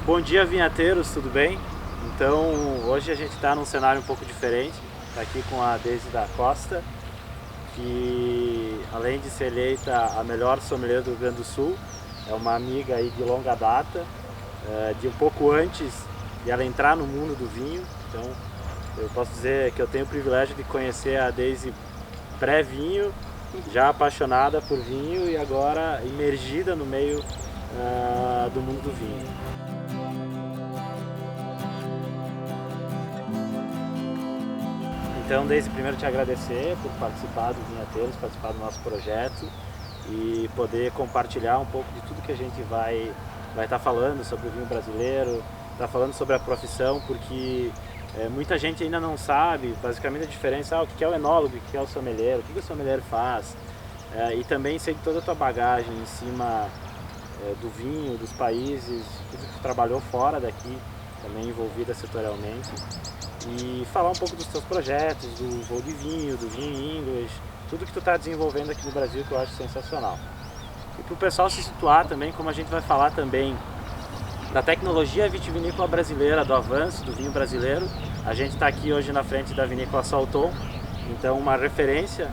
Bom dia, vinhateiros, tudo bem? Então, hoje a gente está num cenário um pouco diferente. Está aqui com a Deise da Costa, que além de ser eleita a melhor sommelier do Rio Grande do Sul, é uma amiga aí de longa data, de um pouco antes de ela entrar no mundo do vinho. Então, eu posso dizer que eu tenho o privilégio de conhecer a Deise pré-vinho, já apaixonada por vinho e agora imergida no meio do mundo do vinho. Então, Deise, primeiro te agradecer por participar do Vinhateiros, participar do nosso projeto e poder compartilhar um pouco de tudo que a gente vai estar falando sobre o vinho brasileiro, tá falando sobre a profissão, porque muita gente ainda não sabe basicamente a diferença, o que é o enólogo, o que é o sommelier, o que o sommelier faz, e também sei de toda a tua bagagem em cima do vinho, dos países, tudo que tu trabalhou fora daqui, também envolvida setorialmente, e falar um pouco dos teus projetos, do voo de vinho, do vinho English, tudo que tu está desenvolvendo aqui no Brasil, que eu acho sensacional. E para o pessoal se situar também, como a gente vai falar também da tecnologia vitivinícola brasileira, do avanço do vinho brasileiro, a gente está aqui hoje na frente da vinícola Salton, então uma referência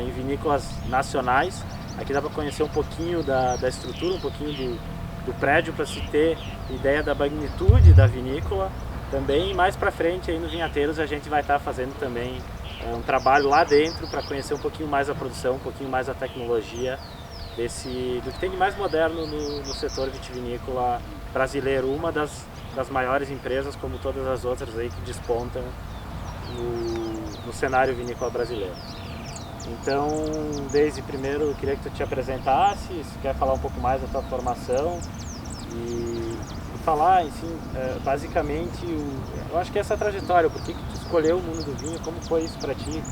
em vinícolas nacionais. Aqui dá para conhecer um pouquinho da estrutura, um pouquinho do prédio, para se ter ideia da magnitude da vinícola. Também mais para frente aí no Vinhateiros a gente vai estar fazendo também um trabalho lá dentro para conhecer um pouquinho mais a produção, um pouquinho mais a tecnologia do que tem de mais moderno no setor vitivinícola brasileiro, uma das maiores empresas, como todas as outras aí que despontam no cenário vinícola brasileiro. Então, Deise, primeiro eu queria que tu te apresentasse, se quer falar um pouco mais da tua formação e falar, enfim, basicamente, eu acho que essa trajetória, por que tu escolheu o mundo do vinho, como foi isso para ti,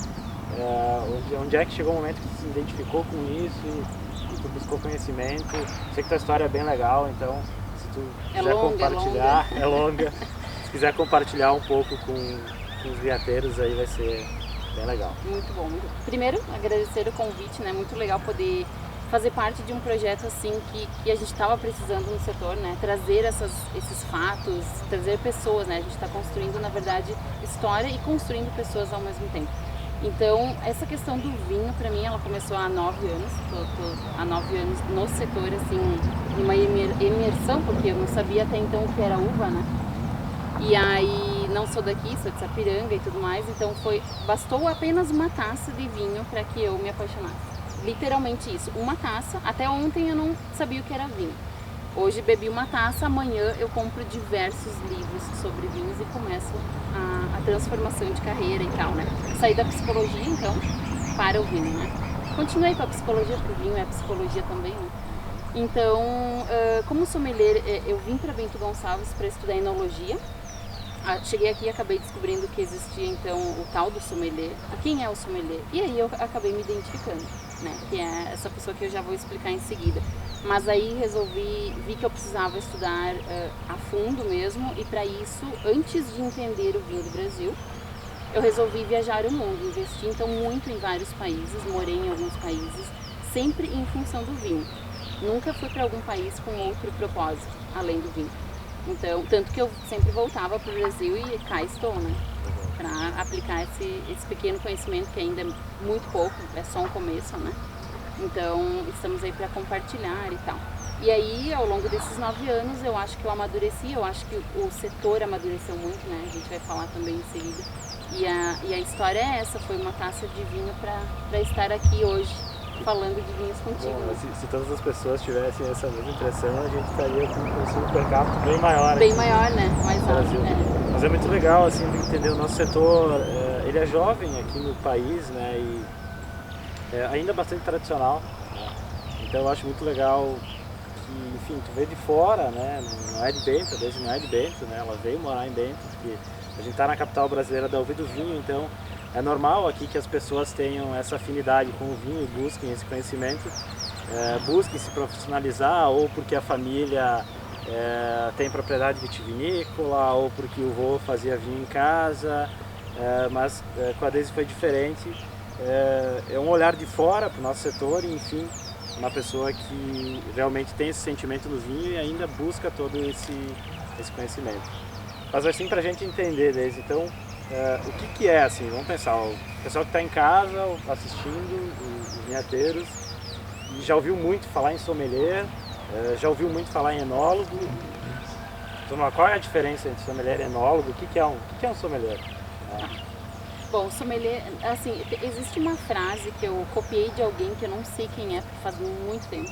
onde é que chegou o momento que tu se identificou com isso e tu buscou conhecimento. Sei que tua história é bem legal, então se tu quiser compartilhar, é longa, se quiser compartilhar um pouco com os vinhateiros aí vai ser bem legal. Muito bom, muito bom. Primeiro, agradecer o convite, né? Muito legal poder fazer parte de um projeto assim que a gente estava precisando no setor, né? Trazer esses fatos, trazer pessoas, né? A gente está construindo, na verdade, história e construindo pessoas ao mesmo tempo. Então, essa questão do vinho, para mim, ela começou há 9 anos. Tô há 9 anos no setor, assim, numa imersão, porque eu não sabia até então o que era uva, né? E aí, não sou daqui, sou de Sapiranga e tudo mais, então bastou apenas uma taça de vinho para que eu me apaixonasse. Literalmente isso, uma taça. Até ontem eu não sabia o que era vinho. Hoje bebi uma taça, amanhã eu compro diversos livros sobre vinhos e começo a transformação de carreira e tal, né? Saí da psicologia, então, para o vinho, né? Continuei com a psicologia, porque o vinho é psicologia também, né? Então, como sommelier, eu vim para Bento Gonçalves para estudar enologia. Cheguei aqui e acabei descobrindo que existia então o tal do sommelier. E quem é o sommelier? E aí eu acabei me identificando, né? Que é essa pessoa que eu já vou explicar em seguida. Mas aí vi que eu precisava estudar a fundo mesmo, e para isso, antes de entender o vinho do Brasil, eu resolvi viajar o mundo, investi então muito em vários países, morei em alguns países, sempre em função do vinho. Nunca fui para algum país com outro propósito, além do vinho. Então, tanto que eu sempre voltava para o Brasil e cá estou, né? Para aplicar esse pequeno conhecimento que ainda é muito pouco, é só um começo, né? Então, estamos aí para compartilhar e tal. E aí, ao longo desses 9 anos, eu acho que eu amadureci, eu acho que o setor amadureceu muito, né? A gente vai falar também em seguida. E a história é essa, foi uma taça de vinho para estar aqui hoje, falando de vinhos contigo. Bom, se todas as pessoas tivessem essa mesma impressão, a gente estaria com um consumo per capita bem maior. Bem maior, né? Mais alto. Mas é muito legal, assim, de entender o nosso setor. Ele é jovem aqui no país, né? E ainda bastante tradicional. Né? Então eu acho muito legal que, enfim, tu veio de fora, né? Não é de Bento, a Deise não é de Bento, né? Ela veio morar em Bento, porque a gente está na capital brasileira da uva e do vinho, então é normal aqui que as pessoas tenham essa afinidade com o vinho, busquem esse conhecimento, busquem se profissionalizar, ou porque a família tem propriedade vitivinícola, ou porque o vô fazia vinho em casa, mas com a Deise foi diferente. É um olhar de fora para o nosso setor e, enfim, uma pessoa que realmente tem esse sentimento do vinho e ainda busca todo esse conhecimento. Mas assim, para a gente entender, Deise, então, o que é assim, vamos pensar, o pessoal que está em casa assistindo, os vinhateiros, e já ouviu muito falar em sommelier, já ouviu muito falar em enólogo. Então, qual é a diferença entre sommelier e enólogo? O que é um sommelier? Bom, sommelier, assim, existe uma frase que eu copiei de alguém que eu não sei quem é, porque faz muito tempo.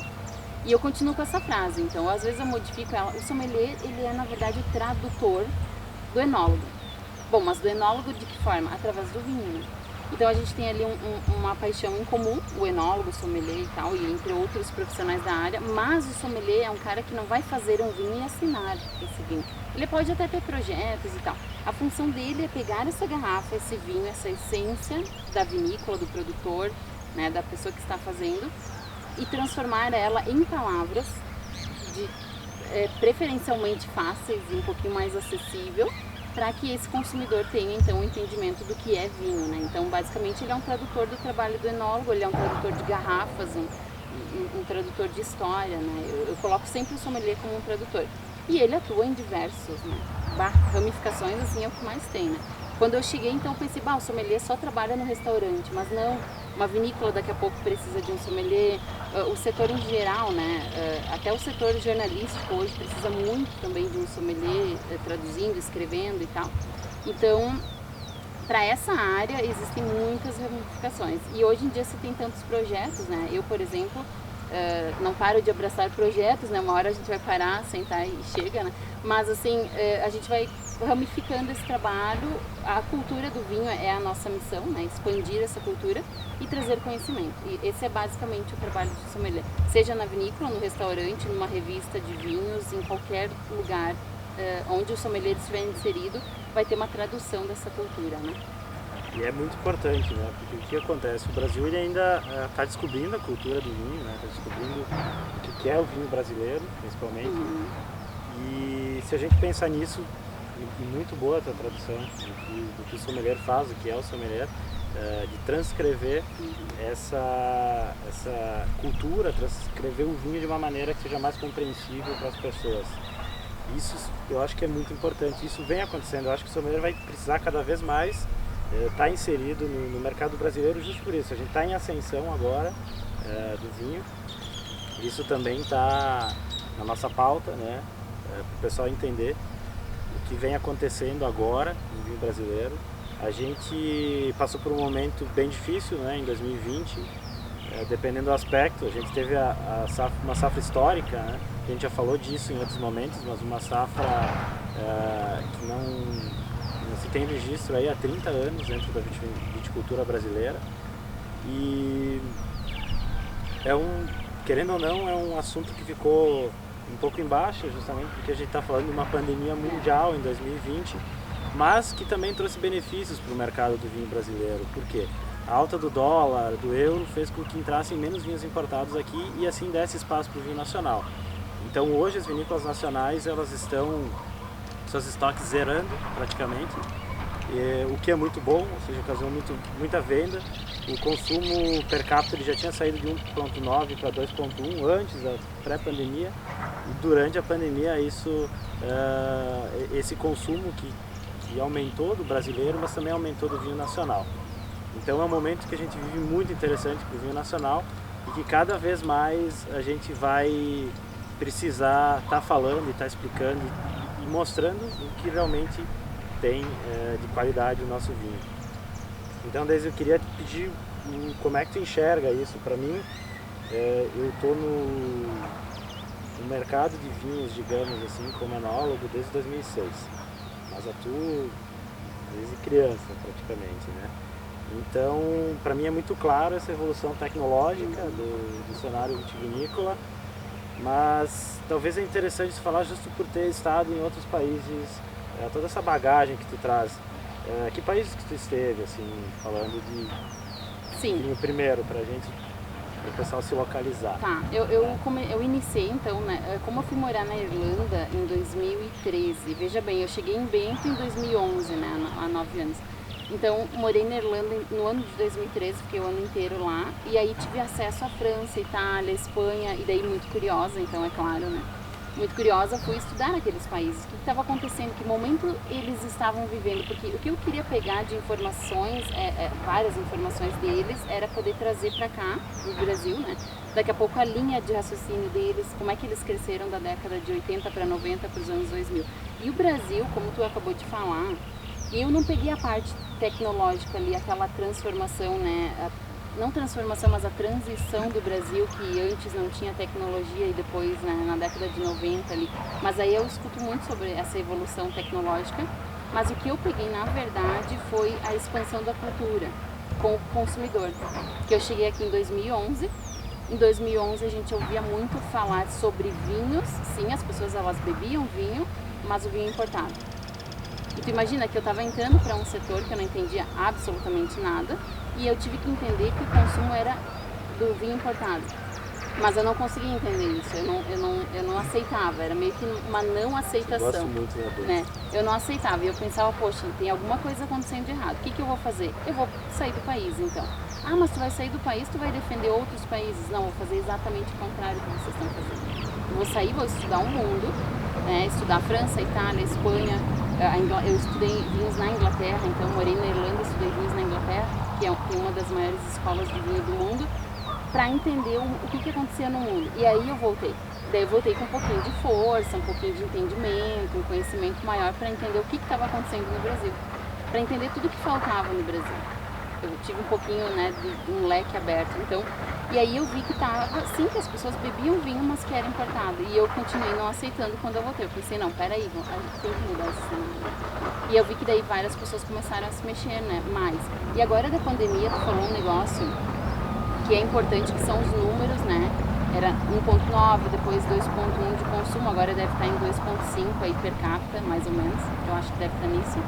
E eu continuo com essa frase, então às vezes eu modifico ela. O sommelier, ele é na verdade o tradutor do enólogo. Bom, mas do enólogo de que forma? Através do vinho, né? Então a gente tem ali uma paixão em comum, o enólogo, o sommelier e tal, e entre outros profissionais da área, mas o sommelier é um cara que não vai fazer um vinho e assinar esse vinho. Ele pode até ter projetos e tal. A função dele é pegar essa garrafa, esse vinho, essa essência da vinícola, do produtor, né, da pessoa que está fazendo, e transformar ela em palavras preferencialmente fáceis e um pouquinho mais acessível, para que esse consumidor tenha então um entendimento do que é vinho, né? Então basicamente ele é um tradutor do trabalho do enólogo, ele é um tradutor de garrafas, um tradutor de história, né? Eu coloco sempre o sommelier como um tradutor. E ele atua em diversos, né, ramificações, assim, é o que mais tem, né? Quando eu cheguei, então, eu pensei, o sommelier só trabalha no restaurante, mas não, uma vinícola daqui a pouco precisa de um sommelier, o setor em geral, né, até o setor jornalístico hoje precisa muito também de um sommelier, traduzindo, escrevendo e tal. Então, para essa área existem muitas ramificações e hoje em dia se tem tantos projetos, né, eu, por exemplo, não paro de abraçar projetos, né? Uma hora a gente vai parar, sentar e chega, né? Mas assim, a gente vai ramificando esse trabalho. A cultura do vinho é a nossa missão, né? Expandir essa cultura e trazer conhecimento. E esse é basicamente o trabalho de sommelier. Seja na vinícola, no restaurante, numa revista de vinhos, em qualquer lugar onde o sommelier estiver inserido, vai ter uma tradução dessa cultura, né? E é muito importante, né? Porque o que acontece? O Brasil ele ainda está descobrindo a cultura do vinho, né? Está descobrindo o que é o vinho brasileiro, principalmente. E se a gente pensar nisso, e muito boa a tua tradução do que o sommelier faz, o que é o sommelier, de transcrever essa cultura, transcrever o vinho de uma maneira que seja mais compreensível para as pessoas. Isso eu acho que é muito importante. Isso vem acontecendo. Eu acho que o sommelier vai precisar cada vez mais está inserido no mercado brasileiro justo por isso. A gente está em ascensão agora do vinho. Isso também está na nossa pauta, né? Para o pessoal entender o que vem acontecendo agora no vinho brasileiro. A gente passou por um momento bem difícil, né, em 2020, dependendo do aspecto. A gente teve uma safra histórica, né? A gente já falou disso em outros momentos, mas uma safra que não se tem registro aí há 30 anos dentro da viticultura brasileira. E querendo ou não, é um assunto que ficou um pouco embaixo, justamente porque a gente está falando de uma pandemia mundial em 2020, mas que também trouxe benefícios para o mercado do vinho brasileiro. Por quê? A alta do dólar, do euro, fez com que entrassem menos vinhos importados aqui e assim desse espaço para o vinho nacional. Então hoje as vinícolas nacionais elas estão seus estoques zerando praticamente, o que é muito bom, ou seja, ocasionou muita venda. O consumo per capita ele já tinha saído de 1,9 para 2,1 antes da pré-pandemia, e durante a pandemia esse consumo que aumentou do brasileiro, mas também aumentou do vinho nacional. Então é um momento que a gente vive muito interessante para o vinho nacional e que cada vez mais a gente vai precisar estar falando e estar explicando e mostrando o que realmente tem de qualidade o nosso vinho. Então, Deise, eu queria te pedir como é que tu enxerga isso. Para mim, eu estou no mercado de vinhos, digamos assim, como enólogo desde 2006, mas atuo desde criança praticamente, né? Então, para mim é muito claro essa evolução tecnológica do cenário vitivinícola, mas talvez é interessante falar justo por ter estado em outros países, toda essa bagagem que tu traz. Que países que tu esteve, assim, falando de vinho primeiro, para o pessoal se localizar? Tá, eu iniciei então, né, como eu fui morar na Irlanda em 2013, veja bem, eu cheguei em Bento em 2011, né, há 9 anos. Então, morei na Irlanda no ano de 2013, fiquei o ano inteiro lá. E aí tive acesso à França, Itália, Espanha, e daí muito curiosa, então é claro, né? Muito curiosa, fui estudar naqueles países, o que estava acontecendo, que momento eles estavam vivendo, porque o que eu queria pegar de informações, várias informações deles, era poder trazer para cá, no Brasil, né? Daqui a pouco a linha de raciocínio deles, como é que eles cresceram da década de 80 para 90 para os anos 2000. E o Brasil, como tu acabou de falar, eu não peguei a parte tecnológica ali, aquela transformação, né? Não transformação, mas a transição do Brasil, que antes não tinha tecnologia e depois, né, na década de 90 ali. Mas aí eu escuto muito sobre essa evolução tecnológica, mas o que eu peguei na verdade foi a expansão da cultura com o consumidor. Que eu cheguei aqui em 2011. Em 2011 a gente ouvia muito falar sobre vinhos. Sim, as pessoas elas bebiam vinho, mas o vinho importado. E tu imagina que eu estava entrando para um setor que eu não entendia absolutamente nada e eu tive que entender que o consumo era do vinho importado. Mas eu não conseguia entender isso, eu não aceitava, era meio que uma não aceitação. Gosto muito, né? Eu não aceitava e eu pensava, poxa, tem alguma coisa acontecendo de errado, o que eu vou fazer? Eu vou sair do país então. Ah, mas tu vai sair do país, tu vai defender outros países? Não, vou fazer exatamente o contrário do que vocês estão fazendo. Eu vou sair, vou estudar o mundo, né? Estudar França, Itália, Espanha. Eu estudei vinhos na Inglaterra, então eu morei na Irlanda, estudei vinhos na Inglaterra, que é uma das maiores escolas de vinho do mundo, para entender o que acontecia no mundo. E aí eu voltei. Daí eu voltei com um pouquinho de força, um pouquinho de entendimento, um conhecimento maior para entender o que estava acontecendo no Brasil, para entender tudo que faltava no Brasil. Eu tive um pouquinho, né, de um leque aberto, então, e aí eu vi que sim, que as pessoas bebiam vinho, mas que era importado, e eu continuei não aceitando quando eu voltei. Eu pensei, não, peraí, a gente tem que mudar esse cenário. E eu vi que daí várias pessoas começaram a se mexer, né, mais. E agora da pandemia, tu falou um negócio que é importante, que são os números, né, era 1.9, depois 2.1 de consumo, agora deve estar em 2.5 aí per capita, mais ou menos, eu acho que deve estar nisso.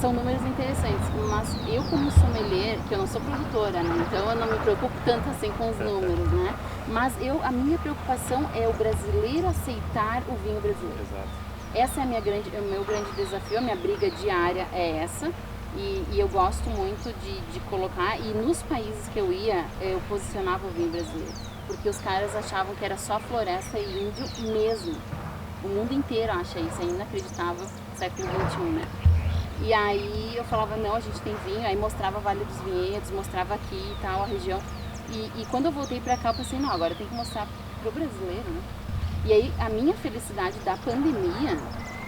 São números interessantes, mas eu como sommelier, que eu não sou produtora, né? Então eu não me preocupo tanto assim com os números, né? Mas a minha preocupação é o brasileiro aceitar o vinho brasileiro. Exato. Essa é o meu grande desafio, a minha briga diária é essa. E eu gosto muito de colocar, e nos países que eu ia, eu posicionava o vinho brasileiro. Porque os caras achavam que era só floresta e índio mesmo. O mundo inteiro acha isso, é inacreditável, século XXI, né? E aí eu falava, não, a gente tem vinho, aí mostrava Vale dos Vinhedos, mostrava aqui e tal, a região. E quando eu voltei pra cá, eu pensei, não, agora tem que mostrar pro brasileiro, né? E aí a minha felicidade da pandemia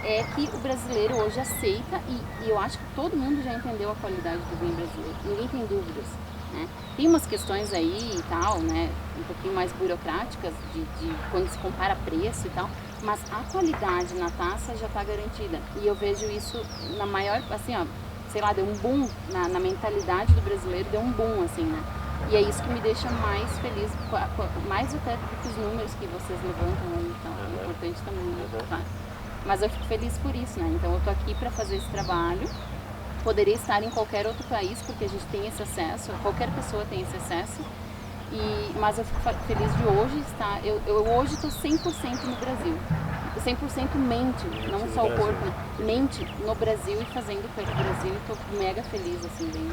é que o brasileiro hoje aceita, e eu acho que todo mundo já entendeu a qualidade do vinho brasileiro, ninguém tem dúvidas, né? Tem umas questões aí e tal, né, um pouquinho mais burocráticas, de quando se compara preço e tal, mas a qualidade na taça já está garantida. E eu vejo isso na maior, assim, ó, sei lá, deu um boom na mentalidade do brasileiro, deu um boom, assim, né? E é isso que me deixa mais feliz, mais até do que os números que vocês levantam aí, então é importante também, né? Claro. Mas eu fico feliz por isso, né? Então eu tô aqui para fazer esse trabalho. Poderia estar em qualquer outro país, porque a gente tem esse acesso, qualquer pessoa tem esse acesso. Mas eu fico feliz de hoje estar, eu hoje estou 100% no Brasil. 100% mente, não só o corpo, né? Mente no Brasil e fazendo pelo Brasil, e estou mega feliz, assim, bem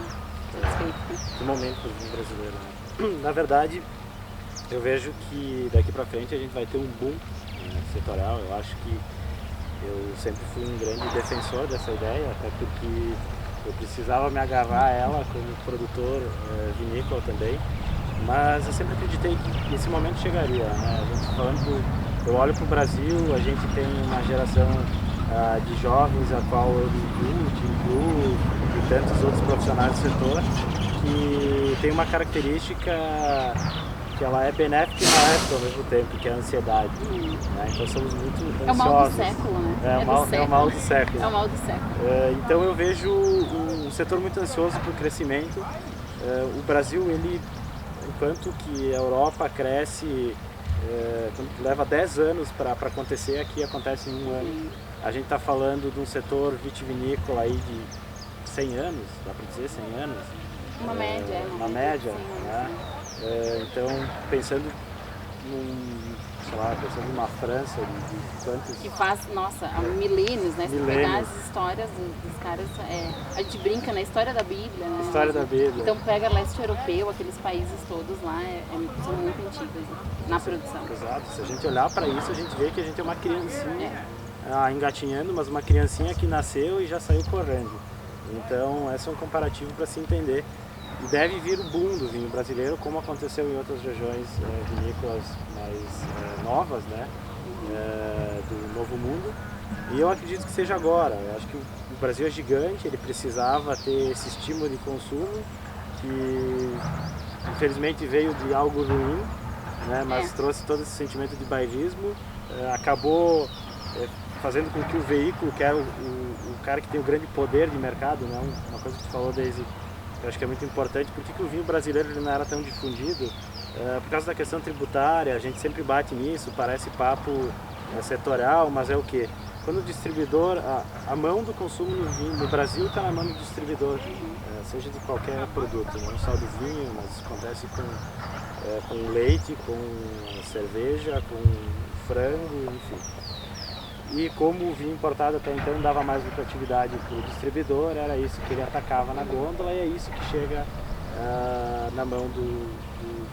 satisfeita. Que momento para o vinho brasileiro, né? Na verdade, eu vejo que daqui para frente a gente vai ter um boom, né, setorial. Eu acho que eu sempre fui um grande defensor dessa ideia, até porque eu precisava me agarrar a ela como produtor vinícola também. Mas eu sempre acreditei que esse momento chegaria, né? A gente falando eu olho para o Brasil, a gente tem uma geração de jovens, a qual eu incluo, e tantos outros profissionais do setor, que tem uma característica que ela é benéfica e maléfica ao mesmo tempo, que é a ansiedade. Né? Então somos muito ansiosos. É o mal do século, né? É o mal do século. É o mal do século. Então eu vejo um setor muito ansioso por crescimento. O Brasil, ele, enquanto que a Europa cresce, leva 10 anos para acontecer, aqui acontece em um ano. A gente está falando de um setor vitivinícola aí de 100 anos, dá para dizer 100 anos? Uma média. Uma média, né? Então, pensando num sei lá, pensando numa França de quantos... Que faz, nossa, há milênios, né? Se pegar as histórias dos caras, a gente brinca na história da Bíblia, né? História da Bíblia. Então pega leste europeu, aqueles países todos lá, são muito antigos na produção. Exato, se a gente olhar para isso, a gente vê que a gente é uma criancinha engatinhando, mas uma criancinha que nasceu e já saiu correndo. Então, esse é um comparativo para se entender. E deve vir o boom do vinho brasileiro, como aconteceu em outras regiões vinícolas mais novas, né, do Novo Mundo. E eu acredito que seja agora. Eu acho que o Brasil é gigante, ele precisava ter esse estímulo de consumo, que infelizmente veio de algo ruim, né, mas trouxe todo esse sentimento de bairrismo, acabou fazendo com que o veículo, que é o cara que tem o grande poder de mercado, né, uma coisa que tu falou, Daisy, eu acho que é muito importante. Por que o vinho brasileiro ele não era tão difundido? Por causa da questão tributária, a gente sempre bate nisso, parece papo setorial, mas é o quê? Quando o distribuidor, a mão do consumo no vinho no Brasil está na mão do distribuidor, seja de qualquer produto, não só do vinho, mas isso acontece com leite, com cerveja, com frango, enfim. E como o vinho importado até então dava mais lucratividade para o distribuidor, era isso que ele atacava na gôndola e é isso que chega na mão do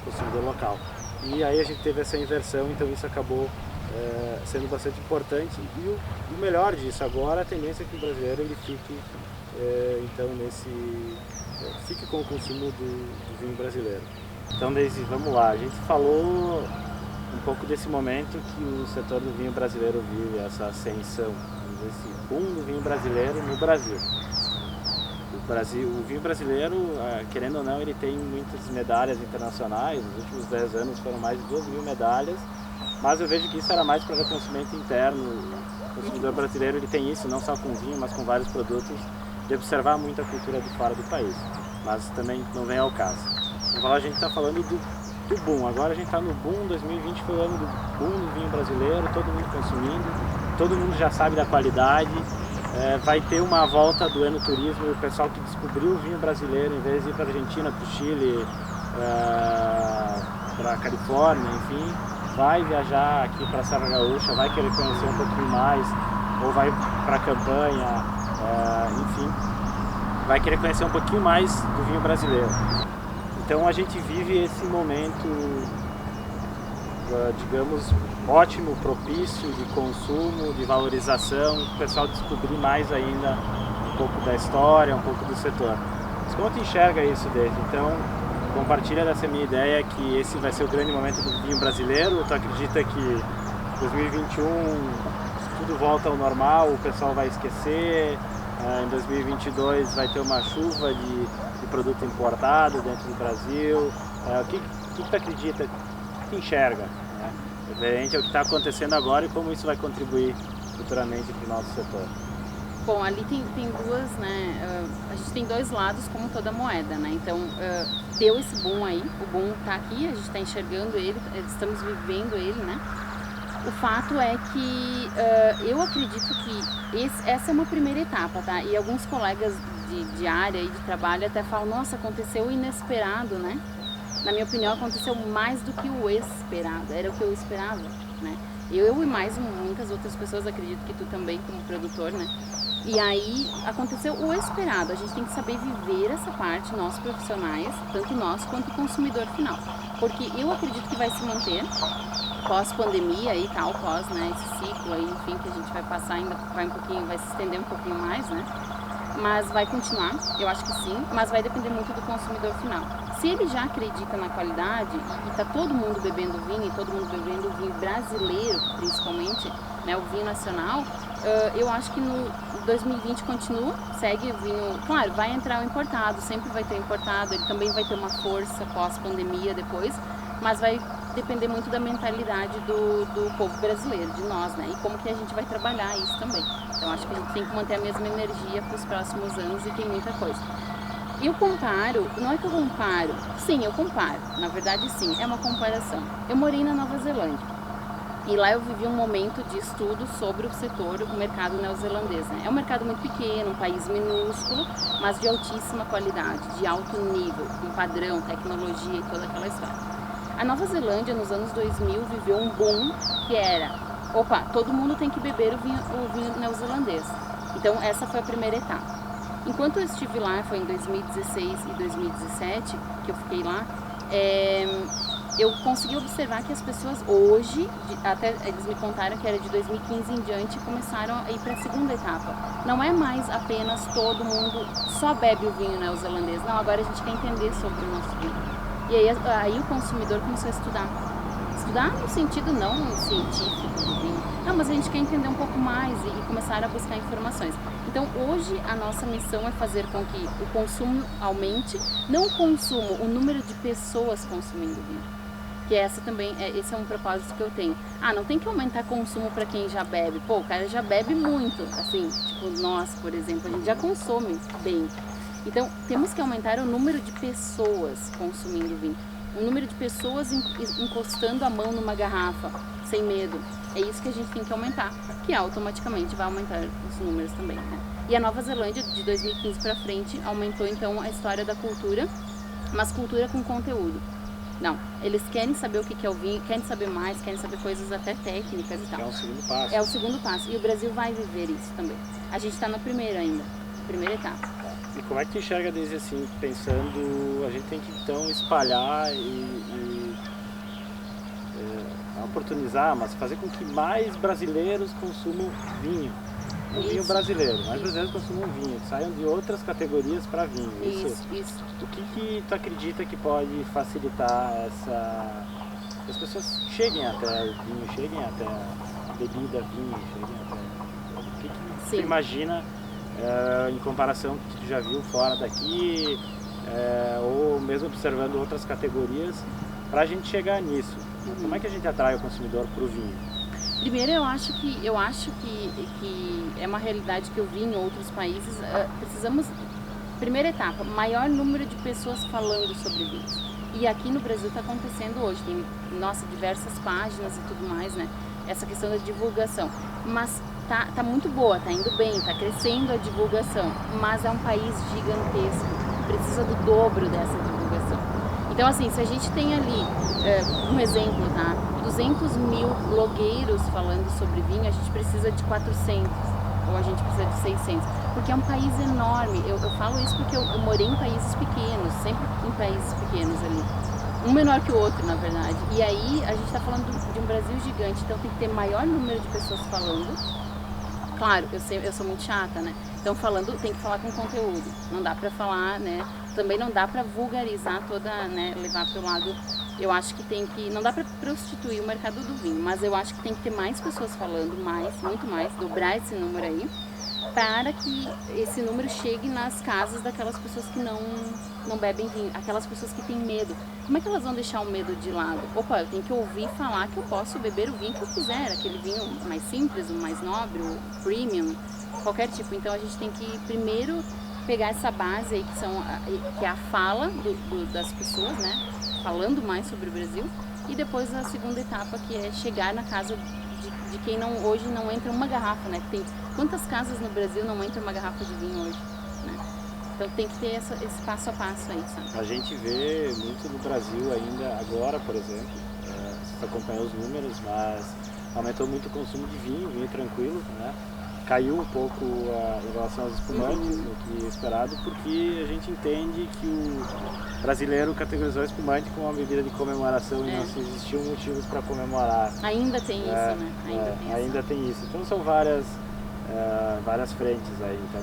consumidor local. E aí a gente teve essa inversão, então isso acabou sendo bastante importante. E o melhor disso agora, a tendência é que o brasileiro ele fique, fique com o consumo do vinho brasileiro. Então, Daisy, vamos lá, a gente falou um pouco desse momento que o setor do vinho brasileiro vive, essa ascensão, esse boom do vinho brasileiro no Brasil. O vinho brasileiro, querendo ou não, ele tem muitas medalhas internacionais. Nos últimos 10 anos foram mais de 2.000 medalhas, mas eu vejo que isso era mais para reconhecimento interno. O consumidor brasileiro ele tem isso, não só com vinho, mas com vários produtos, de observar muito a cultura de fora do país, mas também não vem ao caso. Então, a gente está falando do boom. Agora a gente está no boom, 2020 foi o ano do boom do vinho brasileiro, todo mundo consumindo, todo mundo já sabe da qualidade, vai ter uma volta do enoturismo, o pessoal que descobriu o vinho brasileiro, em vez de ir para a Argentina, para o Chile, para a Califórnia, enfim, vai viajar aqui para a Serra Gaúcha, vai querer conhecer um pouquinho mais, ou vai para a campanha, enfim, vai querer conhecer um pouquinho mais do vinho brasileiro. Então a gente vive esse momento, digamos, ótimo, propício de consumo, de valorização, o pessoal descobrir mais ainda um pouco da história, um pouco do setor. Mas como tu enxerga isso, David? Então, compartilha dessa minha ideia que esse vai ser o grande momento do vinho brasileiro. Tu acredita que 2021 tudo volta ao normal, o pessoal vai esquecer, em 2022 vai ter uma chuva de produto importado dentro do Brasil? O que tu acredita, o que tu enxerga? Né? Diferente ao que está acontecendo agora e como isso vai contribuir futuramente para o nosso setor. Bom, ali tem duas, né? A gente tem dois lados como toda moeda, né? Então, deu esse boom aí, o boom está aqui, a gente está enxergando ele, estamos vivendo ele, né? O fato é que eu acredito que essa é uma primeira etapa, tá? E alguns colegas de área e de trabalho até falam, nossa, aconteceu o inesperado, né? Na minha opinião, aconteceu mais do que o esperado, era o que eu esperava, né? Eu e mais muitas outras pessoas, acredito que tu também como produtor, né? E aí aconteceu o esperado, a gente tem que saber viver essa parte, nós profissionais, tanto nós quanto o consumidor final. Porque eu acredito que vai se manter pós-pandemia e tal, né, esse ciclo aí, enfim, que a gente vai passar ainda, vai se estender um pouquinho mais, né? Mas vai continuar, eu acho que sim, mas vai depender muito do consumidor final. Se ele já acredita na qualidade e está todo mundo bebendo vinho, e todo mundo bebendo vinho brasileiro, principalmente, né, o vinho nacional, eu acho que no 2020 continua, segue o vinho, claro, vai entrar o importado, sempre vai ter o importado, ele também vai ter uma força pós-pandemia depois, mas vai depender muito da mentalidade do povo brasileiro, de nós, né? E como que a gente vai trabalhar isso também. Então acho que a gente tem que manter a mesma energia para os próximos anos e tem muita coisa. Eu comparo, não é que eu comparo, sim, eu comparo, na verdade sim, é uma comparação. Eu morei na Nova Zelândia e lá eu vivi um momento de estudo sobre o setor, o mercado neozelandês, né? É um mercado muito pequeno, um país minúsculo, mas de altíssima qualidade, de alto nível, com padrão, tecnologia e toda aquela história. A Nova Zelândia, nos anos 2000, viveu um boom que era, opa, todo mundo tem que beber o vinho neozelandês. Então, essa foi a primeira etapa. Enquanto eu estive lá, foi em 2016 e 2017 que eu fiquei lá, eu consegui observar que as pessoas hoje, até eles me contaram que era de 2015 em diante, começaram a ir para a segunda etapa. Não é mais apenas todo mundo só bebe o vinho neozelandês, não, agora a gente quer entender sobre o nosso vinho. E aí o consumidor começou a estudar. Estudar no sentido não científico do vinho, não, mas a gente quer entender um pouco mais e começar a buscar informações. Então hoje a nossa missão é fazer com que o consumo aumente, não o consumo, o número de pessoas consumindo vinho. Que esse é um propósito que eu tenho. Não tem que aumentar consumo para quem já bebe. Pô, o cara já bebe muito, assim, tipo nós, por exemplo, a gente já consome bem. Então, temos que aumentar o número de pessoas consumindo vinho. O número de pessoas encostando a mão numa garrafa, sem medo. É isso que a gente tem que aumentar, que automaticamente vai aumentar os números também, né? E a Nova Zelândia, de 2015 para frente, aumentou então a história da cultura, mas cultura com conteúdo. Não, eles querem saber o que é o vinho, querem saber mais, querem saber coisas até técnicas e tal. É o segundo passo. É o segundo passo. E o Brasil vai viver isso também. A gente está no primeiro ainda, primeira etapa. E como é que tu enxerga desde assim, pensando, a gente tem que então espalhar oportunizar, mas fazer com que mais brasileiros consumam vinho. Vinho brasileiro, mais brasileiros consumam vinho, saiam de outras categorias para vinho. Isso. O que tu acredita que pode facilitar que as pessoas cheguem até o vinho, cheguem até a bebida vinho, cheguem até... O que tu imagina em comparação com o que tu já viu fora daqui, ou mesmo observando outras categorias, para a gente chegar nisso? Como é que a gente atrai o consumidor para o vinho? Primeiro, eu acho que é uma realidade que eu vi em outros países. Precisamos, primeira etapa, maior número de pessoas falando sobre vinhos. E aqui no Brasil está acontecendo hoje, tem, diversas páginas e tudo mais, né? Essa questão da divulgação. Mas tá muito boa, tá indo bem, tá crescendo a divulgação. Mas é um país gigantesco, precisa do dobro dessa divulgação. Então, assim, se a gente tem ali, um exemplo, tá? 200 mil blogueiros falando sobre vinho, a gente precisa de 400, ou a gente precisa de 600, porque é um país enorme. Eu falo isso porque eu morei em países pequenos, sempre em países pequenos ali, um menor que o outro, na verdade. E aí a gente está falando de um Brasil gigante, então tem que ter maior número de pessoas falando. Claro, eu sou muito chata, né? Então tem que falar com conteúdo, não dá pra falar, né? Também não dá pra vulgarizar toda, né? Levar pro lado, eu acho que não dá pra prostituir o mercado do vinho, mas eu acho que tem que ter mais pessoas falando, muito mais, dobrar esse número aí, para que esse número chegue nas casas daquelas pessoas que não bebem vinho, aquelas pessoas que têm medo. Como é que elas vão deixar o medo de lado? Opa, eu tenho que ouvir falar que eu posso beber o vinho que eu quiser, aquele vinho mais simples, o mais nobre, o premium, qualquer tipo. Então a gente tem que primeiro pegar essa base aí que é a fala das pessoas, né? Falando mais sobre o Brasil, e depois a segunda etapa, que é chegar na casa de quem hoje não entra uma garrafa, né? Tem quantas casas no Brasil não entra uma garrafa de vinho hoje, né? Então tem que ter esse passo a passo aí, sabe? A gente vê muito no Brasil ainda agora, por exemplo, você acompanhou os números, mas aumentou muito o consumo de vinho tranquilo, né? Caiu um pouco em relação aos espumantes, o que é esperado, porque a gente entende que o brasileiro categorizou espumante como uma bebida de comemoração e não se existiam motivos para comemorar. Ainda tem isso, né? Ainda tem isso. Então são várias frentes aí. Então,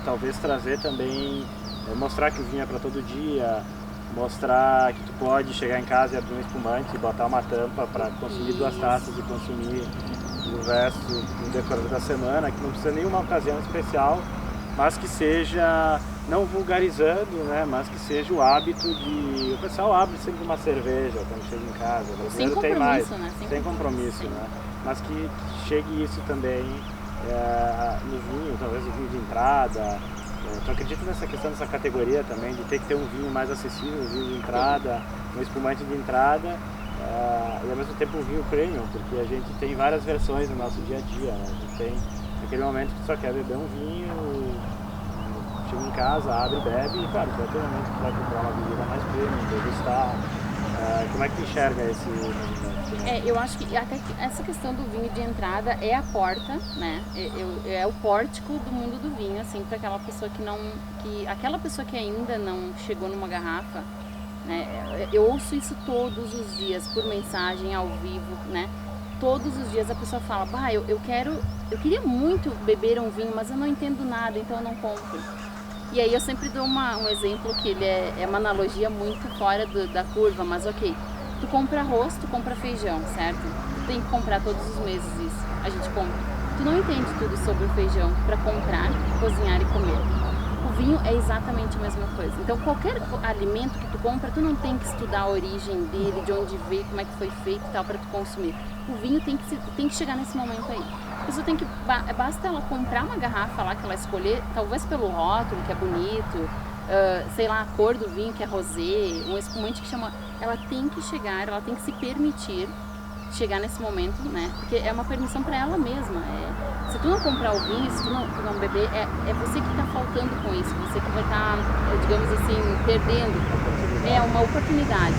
talvez trazer também, mostrar que o vinho é para todo dia, mostrar que tu pode chegar em casa e abrir um espumante e botar uma tampa para consumir 2 taças e consumir o resto no decorrer da semana, que não precisa nenhuma ocasião especial, mas que seja, não vulgarizando, né, mas que seja o hábito o pessoal abre sempre uma cerveja quando chega em casa, o brasileiro tem mais, né? Sem compromisso, né, mas que chegue isso também no vinho, talvez o vinho de entrada. Tu acredita nessa questão dessa categoria também, de ter que ter um vinho mais acessível, um vinho de entrada, um espumante de entrada, e ao mesmo tempo um vinho premium, porque a gente tem várias versões no nosso dia a dia, né? A gente tem aquele momento que tu só quer beber um vinho, chega em casa, abre e bebe, e claro, tu vai ter um momento que tu vai comprar uma bebida mais premium, degustar, Como é que tu enxerga esse movimento? Eu acho que até que essa questão do vinho de entrada é a porta, né? É o pórtico do mundo do vinho, assim, para aquela pessoa aquela pessoa que ainda não chegou numa garrafa, né? Eu ouço isso todos os dias, por mensagem, ao vivo, né? Todos os dias a pessoa fala, bah, eu queria muito beber um vinho, mas eu não entendo nada, então eu não compro. E aí eu sempre dou um exemplo que ele é uma analogia muito fora da curva, mas ok. Tu compra arroz, tu compra feijão, certo? Tu tem que comprar todos os meses isso. A gente compra. Tu não entende tudo sobre o feijão para comprar, cozinhar e comer. O vinho é exatamente a mesma coisa. Então qualquer alimento que tu compra, tu não tem que estudar a origem dele, de onde veio, como é que foi feito e tal para tu consumir. O vinho tem que chegar nesse momento aí. A pessoa tem que, basta ela comprar uma garrafa lá que ela escolher, talvez pelo rótulo, que é bonito, sei lá, a cor do vinho, que é rosé, um espumante que chama... Ela tem que chegar, ela tem que se permitir chegar nesse momento, né? Porque é uma permissão para ela mesma. Se tu não comprar o vinho, se tu não beber, é você que está faltando com isso, você que vai estar, digamos assim, perdendo. É uma oportunidade.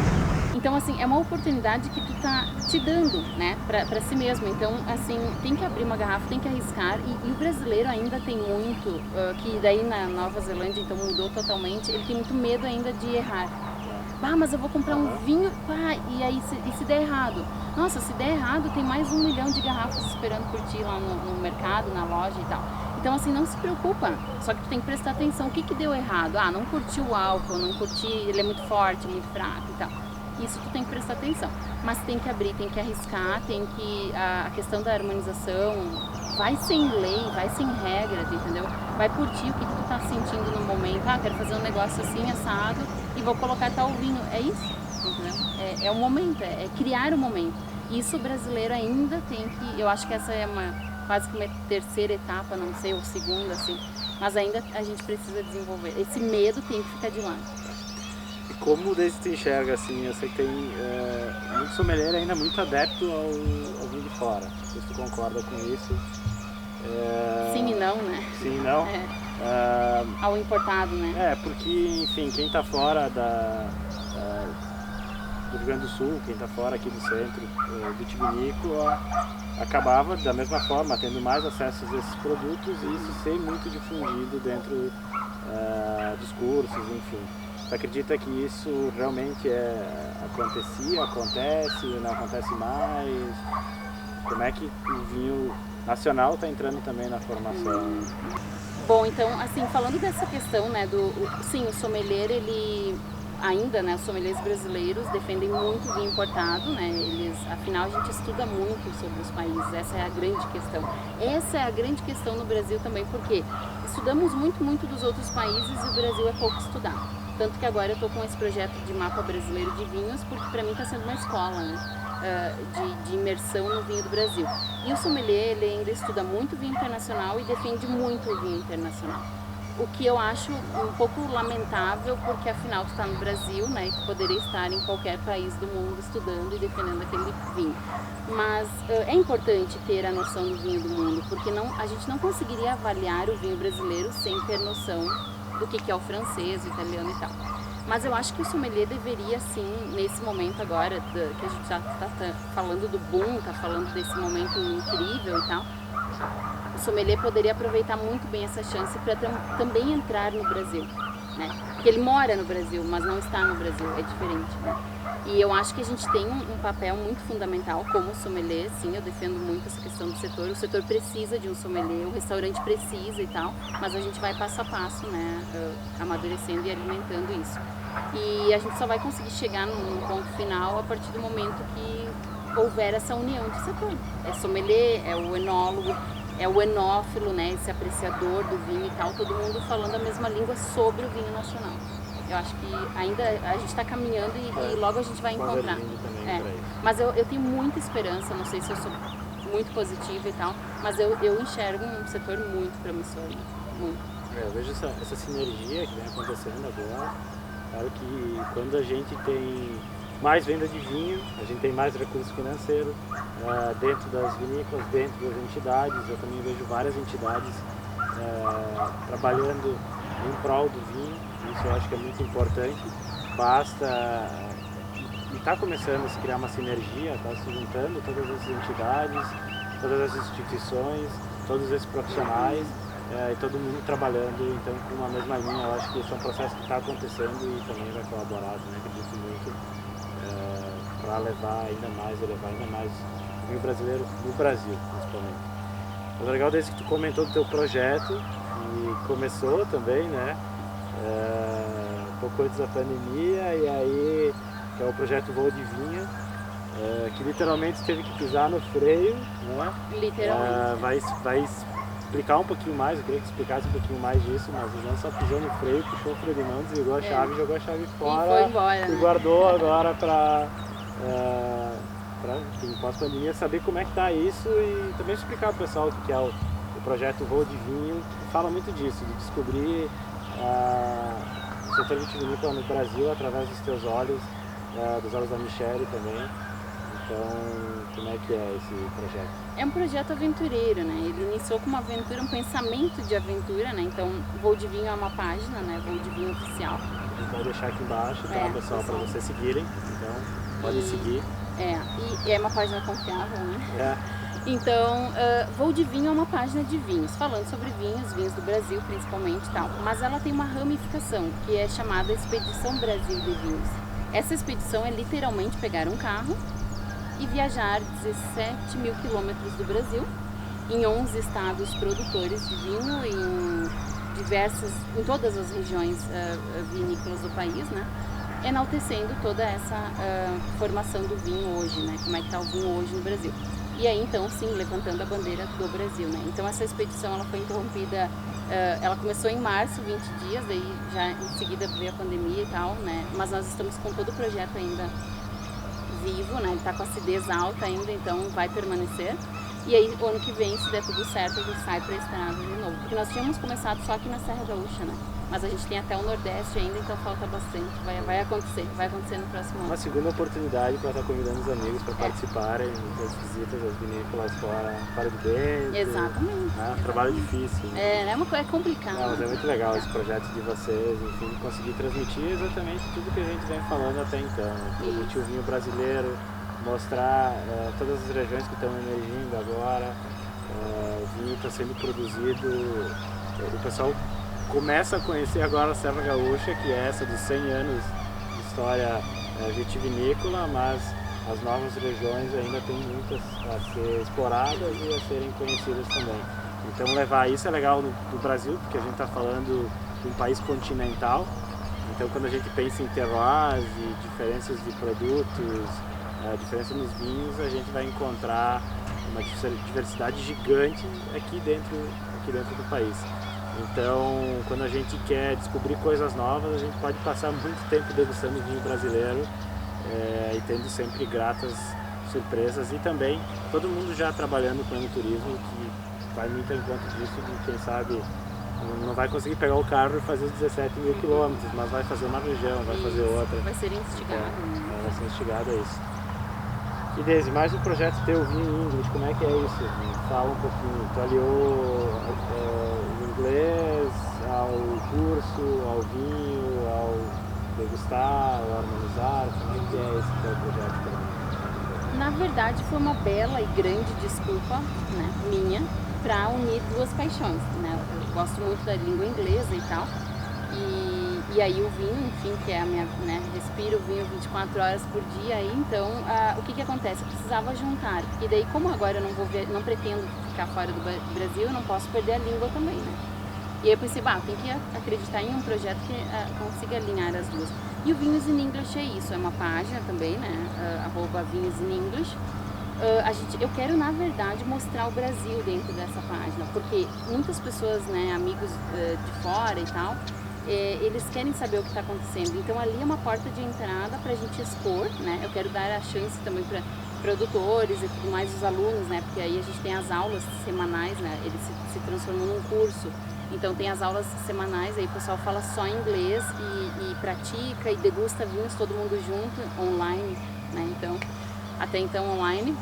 Então, assim, é uma oportunidade que tu tá te dando, né, pra si mesmo. Então, assim, tem que abrir uma garrafa, tem que arriscar. E o brasileiro ainda tem muito, que daí na Nova Zelândia, então mudou totalmente, ele tem muito medo ainda de errar. Ah, mas eu vou comprar um vinho, e aí se der errado? Nossa, se der errado, tem mais 1 milhão de garrafas esperando por ti lá no mercado, na loja e tal. Então, assim, não se preocupa, só que tu tem que prestar atenção. O que deu errado? Ah, não curti o álcool, não curti, ele é muito forte, muito fraco e tal. Isso tu tem que prestar atenção, mas tem que abrir, tem que arriscar, tem que... A questão da harmonização, vai sem lei, vai sem regras, entendeu? Vai por ti, o que tu tá sentindo no momento. Ah, quero fazer um negócio assim, assado, e vou colocar tal vinho. É isso, entendeu? É o momento, é criar o momento. Isso o brasileiro ainda tem que... Eu acho que essa é quase que uma terceira etapa, não sei, ou segunda, assim. Mas ainda a gente precisa desenvolver. Esse medo tem que ficar de lado. E como desde tu enxerga, assim, eu sei que tem muito sommelier ainda muito adepto ao vinho de fora. Não sei se tu concorda com isso. Sim e não, né? Sim e não. Ao importado, né? Porque, enfim, quem está fora do Rio Grande do Sul, quem está fora aqui do centro vitivinícola, acabava da mesma forma tendo mais acesso a esses produtos e isso ser muito difundido dentro dos cursos, enfim. Você acredita que isso realmente acontece, não acontece mais? Como é que o vinho nacional está entrando também na formação? Bom, então, assim, falando dessa questão, né, sim, o sommelier, ele ainda, né, os sommeliers brasileiros defendem muito vinho importado, né, afinal, a gente estuda muito sobre os países, essa é a grande questão. Essa é a grande questão no Brasil também, porque estudamos muito dos outros países e o Brasil é pouco estudado. Tanto que agora eu estou com esse projeto de mapa brasileiro de vinhos, porque para mim está sendo uma escola, né, de imersão no vinho do Brasil. E o sommelier, ele ainda estuda muito vinho internacional e defende muito o vinho internacional. O que eu acho um pouco lamentável, porque afinal tu está no Brasil, né, e tu poderia estar em qualquer país do mundo estudando e defendendo aquele vinho. Mas é importante ter a noção do vinho do mundo, porque a gente não conseguiria avaliar o vinho brasileiro sem ter noção do que é o francês, o italiano e tal. Mas eu acho que o sommelier deveria, sim, nesse momento agora, que a gente já está falando do boom, está falando desse momento incrível e tal, o sommelier poderia aproveitar muito bem essa chance para também entrar no Brasil, né? Porque ele mora no Brasil, mas não está no Brasil, é diferente, né? E eu acho que a gente tem um papel muito fundamental como sommelier, sim, eu defendo muito essa questão do setor. O setor precisa de um sommelier, o restaurante precisa e tal, mas a gente vai passo a passo, né, amadurecendo e alimentando isso. E a gente só vai conseguir chegar num ponto final a partir do momento que houver essa união de setor. É sommelier, é o enólogo, é o enófilo, né, esse apreciador do vinho e tal, todo mundo falando a mesma língua sobre o vinho nacional. Eu acho que ainda a gente está caminhando e logo a gente vai encontrar. Mas eu tenho muita esperança, não sei se eu sou muito positiva e tal, mas eu enxergo um setor muito promissor, muito. Eu vejo essa sinergia que vem acontecendo agora. Claro que quando a gente tem mais venda de vinho, a gente tem mais recurso financeiro dentro das vinícolas, dentro das entidades. Eu também vejo várias entidades trabalhando em prol do vinho. Isso eu acho que é muito importante. Basta está começando a se criar uma sinergia, está se juntando todas as entidades, todas as instituições, todos esses profissionais e todo mundo trabalhando então com uma mesma linha. Eu acho que esse é um processo que está acontecendo e também vai colaborar, né, acredito muito, para elevar ainda mais o vinho brasileiro no Brasil, principalmente. O legal desde que tu comentou do teu projeto, e começou também, né, um pouco antes da pandemia, e aí que é o projeto Voo de Vinho, que literalmente teve que pisar no freio, né? Literalmente. Vai explicar um pouquinho mais, eu queria que explicasse um pouquinho mais disso, mas o Jean só pisou no freio, puxou o freio de mão, desligou a chave, jogou a chave fora e foi embora, e né? guardou agora para pós-pandemia, saber como é que tá isso e também explicar para o pessoal o que é o projeto Voo de Vinho, que fala muito disso, de descobrir o setor vitivinícola no Brasil através dos teus olhos, dos olhos da Michele também. Então, como é que é esse projeto? É um projeto aventureiro, né? Ele iniciou com uma aventura, um pensamento de aventura, né? Então, Voo de Vinho é uma página, né? Voo de Vinho oficial. A gente vai deixar aqui embaixo, tá, pessoal, para vocês seguirem. Então, podem seguir. E é uma página confiável, né? Então, Voo de Vinho é uma página de vinhos, falando sobre vinhos do Brasil principalmente e tal. Mas ela tem uma ramificação, que é chamada Expedição Brasil de Vinhos. Essa expedição é literalmente pegar um carro e viajar 17 mil quilômetros do Brasil, em 11 estados produtores de vinho, em todas as regiões vinícolas do país, né? Enaltecendo toda essa formação do vinho hoje, né? Como é que está o vinho hoje no Brasil. E aí, então, sim, levantando a bandeira do Brasil, né? Então, essa expedição ela foi interrompida, ela começou em março, 20 dias, daí já em seguida veio a pandemia e tal, né? Mas nós estamos com todo o projeto ainda vivo, né? Ele está com a acidez alta ainda, então vai permanecer. E aí, o ano que vem, se der tudo certo, a gente sai para a estrada de novo. Porque nós tínhamos começado só aqui na Serra Gaúcha, né? Mas a gente tem até o Nordeste ainda, então falta bastante. Vai acontecer no próximo ano. Uma segunda oportunidade para estar convidando os amigos para participarem das visitas das vinícolas fora de dentro. Exatamente. Né? Trabalho difícil. Né? É complicado. Mas é muito legal esse projeto de vocês, enfim, conseguir transmitir exatamente tudo que a gente vem falando até então. Transmitir o vinho brasileiro, mostrar todas as regiões que estão emergindo agora, o vinho está sendo produzido, o pessoal começa a conhecer agora a Serra Gaúcha, que é essa de 100 anos de história vitivinícola, mas as novas regiões ainda tem muitas a ser exploradas e a serem conhecidas também. Então levar isso é legal do Brasil, porque a gente está falando de um país continental, então quando a gente pensa em terroirs e diferenças de produtos, diferença nos vinhos, a gente vai encontrar uma diversidade gigante aqui dentro do país. Então, quando a gente quer descobrir coisas novas, a gente pode passar muito tempo degustando vinho brasileiro e tendo sempre gratas surpresas. E também todo mundo já trabalhando com enoturismo, que vai muito ao encontro disso, de quem sabe não vai conseguir pegar o carro e fazer os 17 mil quilômetros, mas vai fazer uma região, vai fazer outra. Vai ser instigado. Vai ser instigado a isso. E Deise, mais um projeto teu, Vinho English, como é que é isso? Fala um pouquinho, tu aliou o inglês ao curso, ao vinho, ao degustar, ao harmonizar, como é que é esse teu projeto também? Na verdade foi uma bela e grande desculpa, né, minha, para unir duas paixões, né? Eu gosto muito da língua inglesa e tal, e aí o vinho, enfim, que é a minha, né, respiro o vinho 24 horas por dia, aí então o que acontece? Eu precisava juntar, porque daí como agora eu não pretendo ficar fora do Brasil, eu não posso perder a língua também, né? E aí eu pensei, tem que acreditar em um projeto que consiga alinhar as duas. E o Vinhos in English é isso, é uma página também, né, @Vinhos in English. Eu quero, na verdade, mostrar o Brasil dentro dessa página, porque muitas pessoas, né, amigos de fora e tal, eles querem saber o que está acontecendo. Então ali é uma porta de entrada para a gente expor, né? Eu quero dar a chance também para produtores e tudo mais, os alunos, né? Porque aí a gente tem as aulas semanais, né? Ele se transformou num curso. Então tem as aulas semanais, aí o pessoal fala só inglês e pratica e degusta vinhos todo mundo junto, online, né? Então, até então online.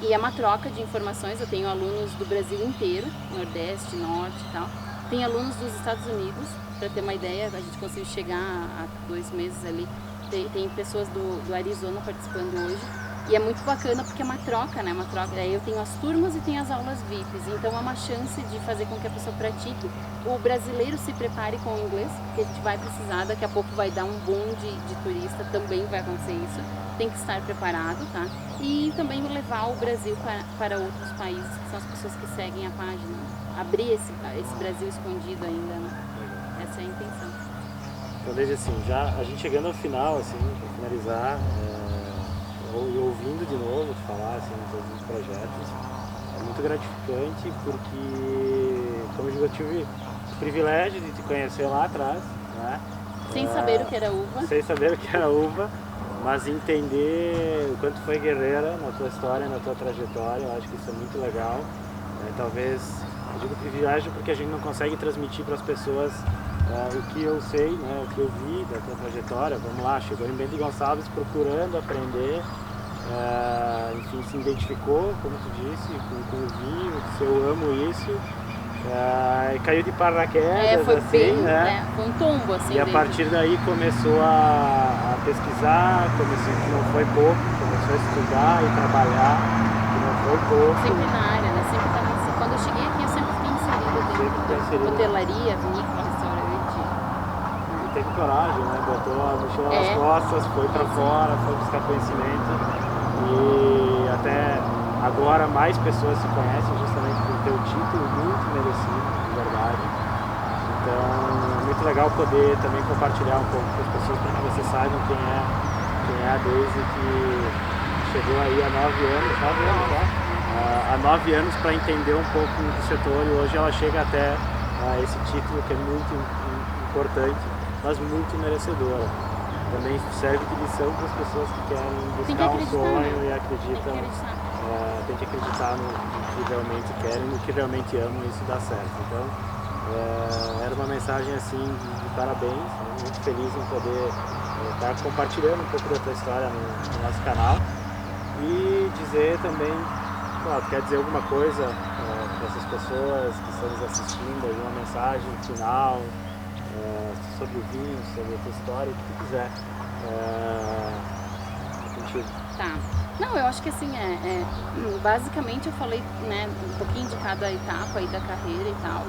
E é uma troca de informações, eu tenho alunos do Brasil inteiro, Nordeste, Norte e tal. Tem alunos dos Estados Unidos, para ter uma ideia, a gente conseguiu chegar há 2 meses ali Tem pessoas do Arizona participando hoje. E é muito bacana porque é uma troca, né? Uma troca. Aí eu tenho as turmas e tenho as aulas VIPs. Então é uma chance de fazer com que a pessoa pratique. O brasileiro se prepare com o inglês, porque a gente vai precisar, daqui a pouco vai dar um boom de turista, também vai acontecer isso. Tem que estar preparado, tá? E também levar o Brasil para outros países, que são as pessoas que seguem a página. Abrir esse Brasil escondido ainda, né? Essa é a intenção. Então, desde assim, já a gente chegando ao final, assim, para finalizar, e ouvindo de novo tu falar assim, todos os projetos, é muito gratificante porque, como eu digo, eu tive o privilégio de te conhecer lá atrás, né? Sem saber o que era uva. Sem saber o que era uva, mas entender o quanto foi guerreira na tua história, na tua trajetória, eu acho que isso é muito legal. Talvez, eu digo privilégio porque a gente não consegue transmitir para as pessoas o que eu sei, né, o que eu vi da tua trajetória. Vamos lá, chegou em Bento Gonçalves procurando aprender, enfim, se identificou, como tu disse, com o vinho, se eu amo isso, caiu de paraquedas, foi assim, bem, né? Foi um tombo, assim. E a partir daí começou a pesquisar, que não foi pouco, começou a estudar e trabalhar, que não foi pouco. Sempre na área, né? Sempre estava assim. Quando eu cheguei aqui, eu sempre fiquei inserida dentro de hotelaria, vinícola, restaurante. E teve coragem, né? Botou a mochila nas costas, foi pra fora, foi buscar conhecimento. E até agora mais pessoas se conhecem justamente por ter o título muito merecido, de verdade. Então é muito legal poder também compartilhar um pouco com as pessoas para que vocês saibam quem é a Daisy, que chegou aí há 9 anos, há 9 anos para entender um pouco do setor, e hoje ela chega até esse título que é muito importante, mas muito merecedora. Também serve de lição para as pessoas que querem buscar um sonho e acreditam. Tem que acreditar no que realmente querem, no que realmente amam, e isso dá certo. Então, era uma mensagem assim de parabéns, né? Muito feliz em poder estar compartilhando um pouco da tua história no nosso canal, e dizer também, claro, quer dizer alguma coisa para essas pessoas que estão nos assistindo, alguma mensagem final sobre o vinho, sobre a tua história, o que tu quiser. Contigo. Tá. Não, eu acho que assim, basicamente eu falei, né, um pouquinho de cada etapa aí da carreira e tal,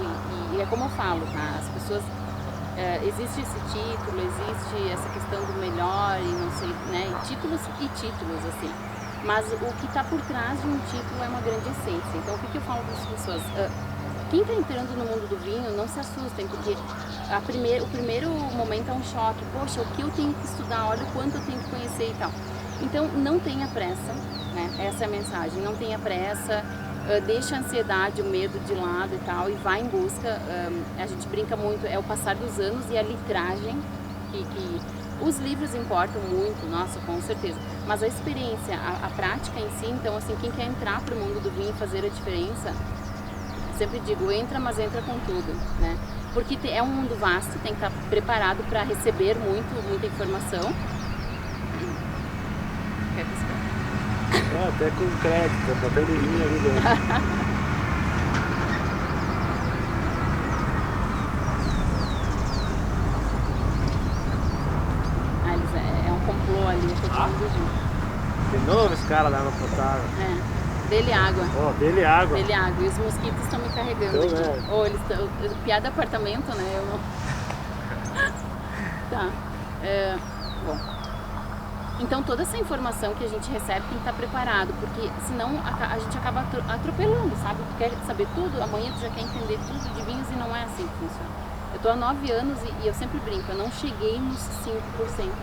e é como eu falo, tá? As pessoas, existe esse título, existe essa questão do melhor e não sei, né, títulos, assim, mas o que está por trás de um título é uma grande essência. Então o que eu falo para as pessoas? Quem está entrando no mundo do vinho, não se assustem, porque o primeiro momento é um choque. Poxa, o que eu tenho que estudar, olha o quanto eu tenho que conhecer e tal. Então não tenha pressa, né? Essa é a mensagem, não tenha pressa, deixa a ansiedade, o medo de lado e tal, e vá em busca. A gente brinca muito, é o passar dos anos e a litragem, que os livros importam muito, nossa, com certeza, mas a experiência, a prática em si. Então assim, quem quer entrar para o mundo do vinho e fazer a diferença, sempre digo, entra, mas entra com tudo, né? Porque é um mundo vasto, tem que estar preparado para receber muita informação. Quer buscar? Até com crédito, botando vinho ali dentro. É um complô ali, eu tô tomando junto. De novo esse cara da água potável. Dele água. Dele água. Dele água. E os mosquitos estão me carregando então, aqui. Eles estão. Piada apartamento, né? Eu não. Tá. Bom. Então toda essa informação que a gente recebe tem que estar preparado, porque senão a gente acaba atropelando, sabe? Tu quer saber tudo, amanhã tu já quer entender tudo de vinhos, e não é assim que funciona. Eu tô há 9 anos e eu sempre brinco, eu não cheguei nos 5%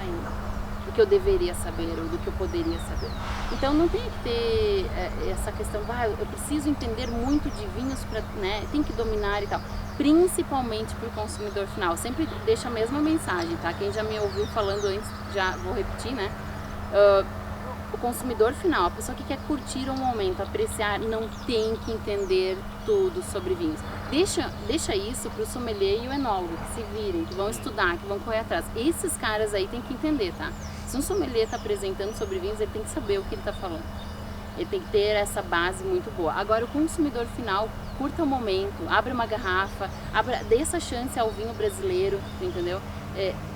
ainda do que eu deveria saber ou do que eu poderia saber. Então não tem que ter essa questão, eu preciso entender muito de vinhos, né, tem que dominar e tal. Principalmente para o consumidor final. Sempre deixa a mesma mensagem, tá? Quem já me ouviu falando antes, já vou repetir, né? O consumidor final, a pessoa que quer curtir um momento, apreciar, não tem que entender tudo sobre vinhos. Deixa isso para o sommelier e o enólogo, que se virem, que vão estudar, que vão correr atrás. Esses caras aí tem que entender, tá? Se um sommelier está apresentando sobre vinhos, ele tem que saber o que ele está falando. Ele tem que ter essa base muito boa. Agora, o consumidor final, curta o momento, abre uma garrafa, dê essa chance ao vinho brasileiro, entendeu?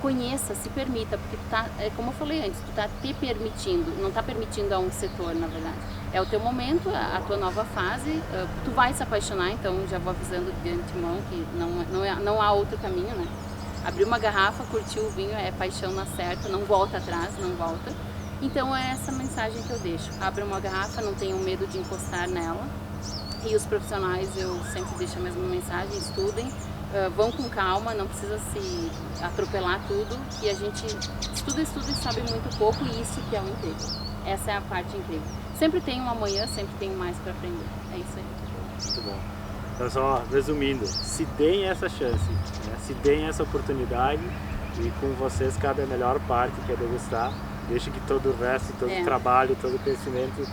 conheça, se permita, porque tu tá, como eu falei antes, tu tá te permitindo, não tá permitindo a um setor, na verdade. É o teu momento, a tua nova fase, tu vai se apaixonar, então já vou avisando de antemão que não há outro caminho, né? Abrir uma garrafa, curtir o vinho, é paixão na certa, não volta atrás, não volta. Então é essa mensagem que eu deixo. Abra uma garrafa, não tenham medo de encostar nela. E os profissionais, eu sempre deixo a mesma mensagem, estudem, vão com calma, não precisa se atropelar tudo, e a gente estuda e sabe muito pouco, e isso que é o incrível. Essa é a parte incrível. Sempre tem um amanhã, sempre tem mais para aprender. É isso aí. Muito bom. Então, só resumindo, se deem essa chance, né? Se deem essa oportunidade, e com vocês cabe a melhor parte, que é degustar. Deixa que todo o resto, todo o trabalho, todo o conhecimento,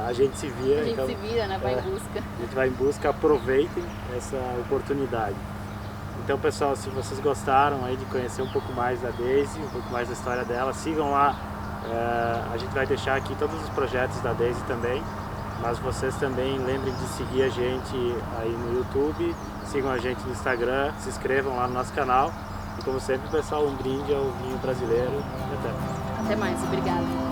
a gente se vira. A gente se vira, né? Vai em busca. A gente vai em busca, aproveitem essa oportunidade. Então, pessoal, se vocês gostaram aí de conhecer um pouco mais da Daisy, um pouco mais da história dela, sigam lá. A gente vai deixar aqui todos os projetos da Daisy também, mas vocês também lembrem de seguir a gente aí no YouTube, sigam a gente no Instagram, se inscrevam lá no nosso canal. E como sempre, pessoal, um brinde ao vinho brasileiro e até. Até mais, obrigada.